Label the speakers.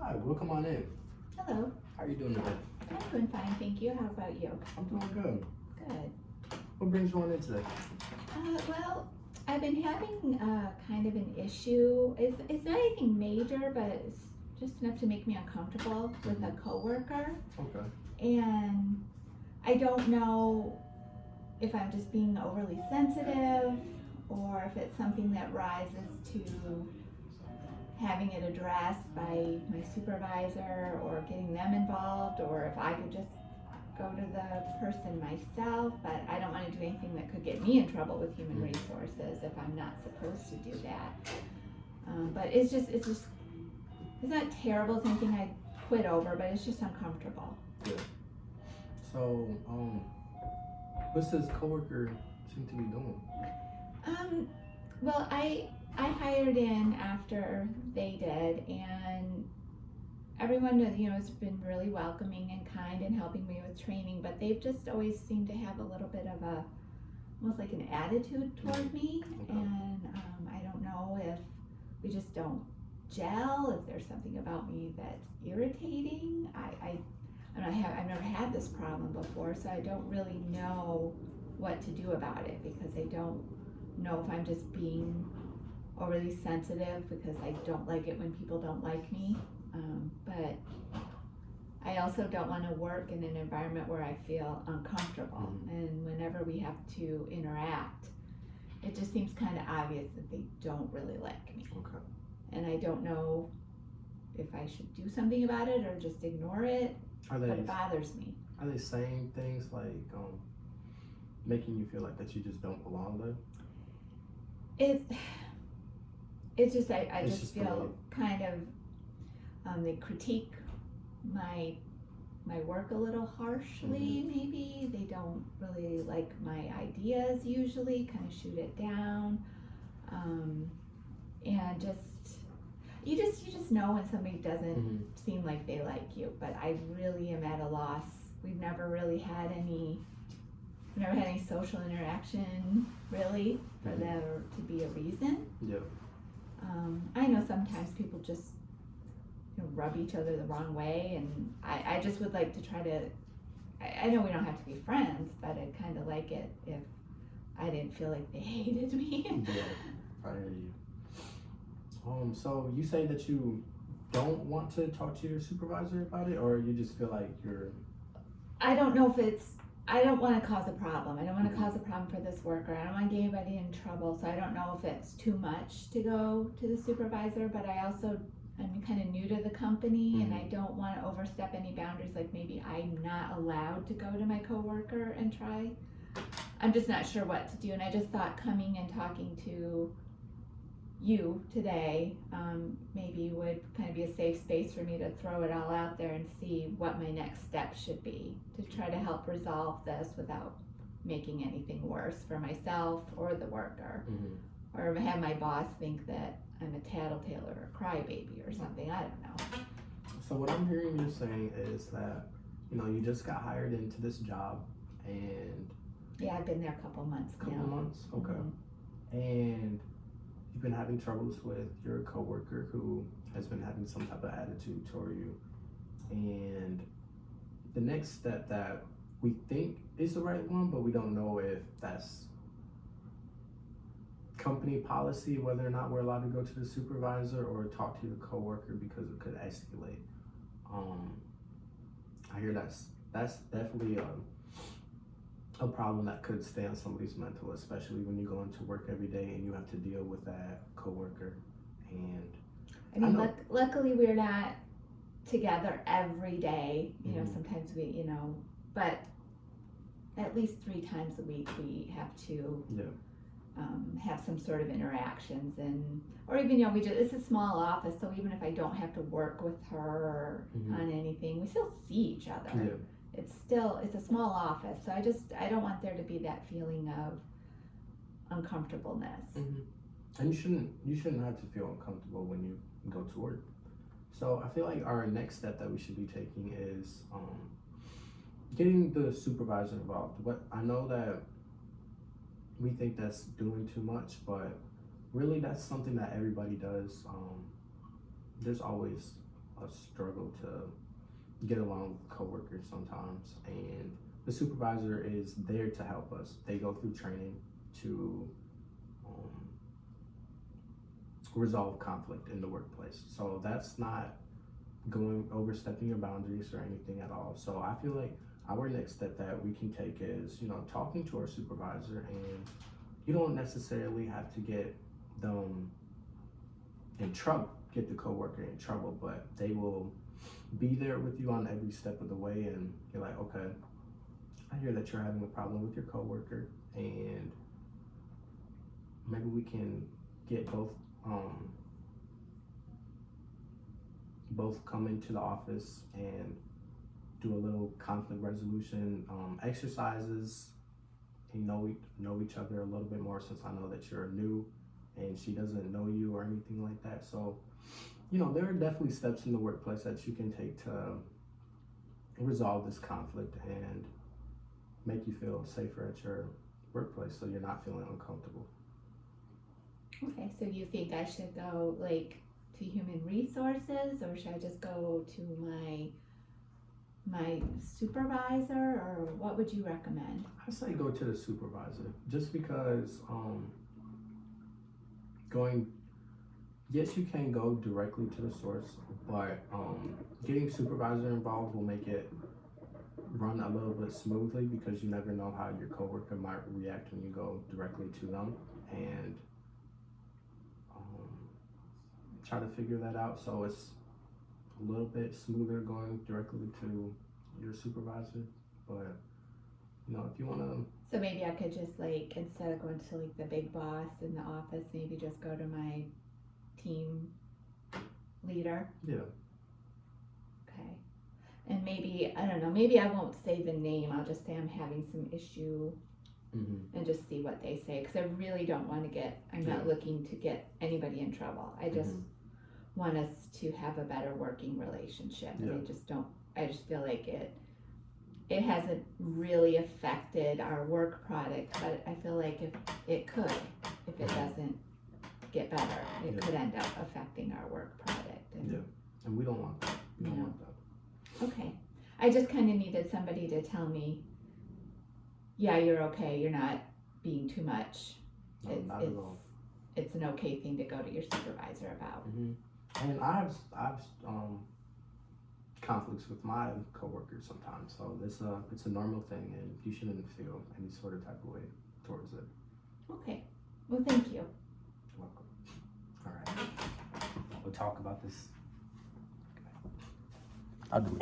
Speaker 1: Hi, well, come on in.
Speaker 2: Hello.
Speaker 1: How are you doing today?
Speaker 2: I'm doing fine, thank you. How about you?
Speaker 1: I'm doing good.
Speaker 2: Good.
Speaker 1: What brings you on in today?
Speaker 2: Well, I've been having kind of an issue. It's not anything major, but it's just enough to make me uncomfortable with a coworker.
Speaker 1: Okay.
Speaker 2: And I don't know if I'm just being overly sensitive or if it's something that rises to having it addressed by my supervisor or getting them involved, or if I could just go to the person myself. But I don't want to do anything that could get me in trouble with human resources if I'm not supposed to do that. But it's not terrible. It's anything I quit over, but it's just uncomfortable.
Speaker 1: Yeah. So, what's this coworker seem to be doing?
Speaker 2: Well, I hired in after they did, and everyone has been really welcoming and kind and helping me with training, but they've just always seemed to have a little bit of a almost like an attitude toward me.
Speaker 1: Okay.
Speaker 2: And I don't know if we just don't gel, if there's something about me that's irritating. I've never had this problem before, so I don't really know what to do about it, because I don't know if I'm just being overly sensitive because I don't like it when people don't like me. But I also don't want to work in an environment where I feel uncomfortable. And whenever we have to interact, it just seems kind of obvious that they don't really like me.
Speaker 1: Okay.
Speaker 2: And I don't know if I should do something about it or just ignore it, but it bothers me.
Speaker 1: Are they saying things like making you feel like that you just don't belong there?
Speaker 2: It's just I just feel kind of they critique my work a little harshly. Maybe they don't really like my ideas, usually kind of shoot it down, and you just know when somebody doesn't seem like they like you. But I really am at a loss. We've never had any social interaction really for there to be a reason.
Speaker 1: Yeah.
Speaker 2: I know sometimes people just rub each other the wrong way, and I just would like to try to, I know we don't have to be friends, but I'd kind of like it if I didn't feel like they hated me.
Speaker 1: Yeah, I hear you. So you say that you don't want to talk to your supervisor about it, or you just feel like you're...
Speaker 2: I don't know if I don't want to cause a problem. I don't want to cause a problem for this worker. I don't want to get anybody in trouble, so I don't know if it's too much to go to the supervisor, but I'm kind of new to the company, and I don't want to overstep any boundaries, like maybe I'm not allowed to go to my coworker and try. I'm just not sure what to do, and I just thought coming and talking to you today maybe would kind of be a safe space for me to throw it all out there and see what my next step should be to try to help resolve this without making anything worse for myself or the worker, or have my boss think that I'm a tattletale or a crybaby or something. I don't know.
Speaker 1: So what I'm hearing you saying is that you just got hired into this job, and
Speaker 2: yeah, I've been there a couple months now.
Speaker 1: Okay. And you've been having troubles with your coworker who has been having some type of attitude toward you, and the next step that we think is the right one, but we don't know if that's company policy, whether or not we're allowed to go to the supervisor or talk to your coworker, because it could escalate. I hear that's definitely a problem that could stay on somebody's mental, especially when you go into work every day and you have to deal with that coworker. And
Speaker 2: I mean, luckily we're not together every day. Sometimes we, but at least 3 times a week we have to have some sort of interactions, or even it's a small office, so even if I don't have to work with her on anything, we still see each other. It's a small office, so I don't want there to be that feeling of uncomfortableness.
Speaker 1: And you shouldn't have to feel uncomfortable when you go to work. So I feel like our next step that we should be taking is getting the supervisor involved. But I know that we think that's doing too much, but really that's something that everybody does. There's always a struggle to get along with coworkers sometimes, and the supervisor is there to help us. They go through training to resolve conflict in the workplace. So that's not overstepping your boundaries or anything at all. So I feel like our next step that we can take is, talking to our supervisor, and you don't necessarily have to get them in trouble, get the coworker in trouble, but they will be there with you on every step of the way, and you're like, okay, I hear that you're having a problem with your coworker, and maybe we can get both come into the office and do a little conflict resolution exercises, and know each other a little bit more, since I know that you're new and she doesn't know you or anything like that. So there are definitely steps in the workplace that you can take to resolve this conflict and make you feel safer at your workplace, so you're not feeling uncomfortable.
Speaker 2: Okay, so you think I should go to human resources, or should I just go to my supervisor, or what would you recommend?
Speaker 1: I say go to the supervisor, just because yes, you can go directly to the source, but getting supervisor involved will make it run a little bit smoothly, because you never know how your coworker might react when you go directly to them, and try to figure that out, so it's a little bit smoother going directly to your supervisor. But if you want to,
Speaker 2: so maybe I could just instead of going to the big boss in the office, maybe just go to my team leader.
Speaker 1: Yeah.
Speaker 2: Okay. And maybe, I don't know, maybe I won't say the name, I'll just say I'm having some issue, and just see what they say, because I really don't want to I'm not looking to get anybody in trouble. I just want us to have a better working relationship. And I just feel like it hasn't really affected our work product, but I feel like if it doesn't get better, it could end up affecting our work product.
Speaker 1: And we don't want that. We don't want that.
Speaker 2: Okay. I just kind of needed somebody to tell me, yeah, you're okay, you're not being too much.
Speaker 1: No, not at all.
Speaker 2: It's an okay thing to go to your supervisor about.
Speaker 1: And I've conflicts with my coworkers sometimes, so it's a normal thing, and you shouldn't feel any sort of type of way towards it.
Speaker 2: Okay. Well, thank you.
Speaker 1: You're welcome. All right. We'll talk about this. Okay. I'll do it.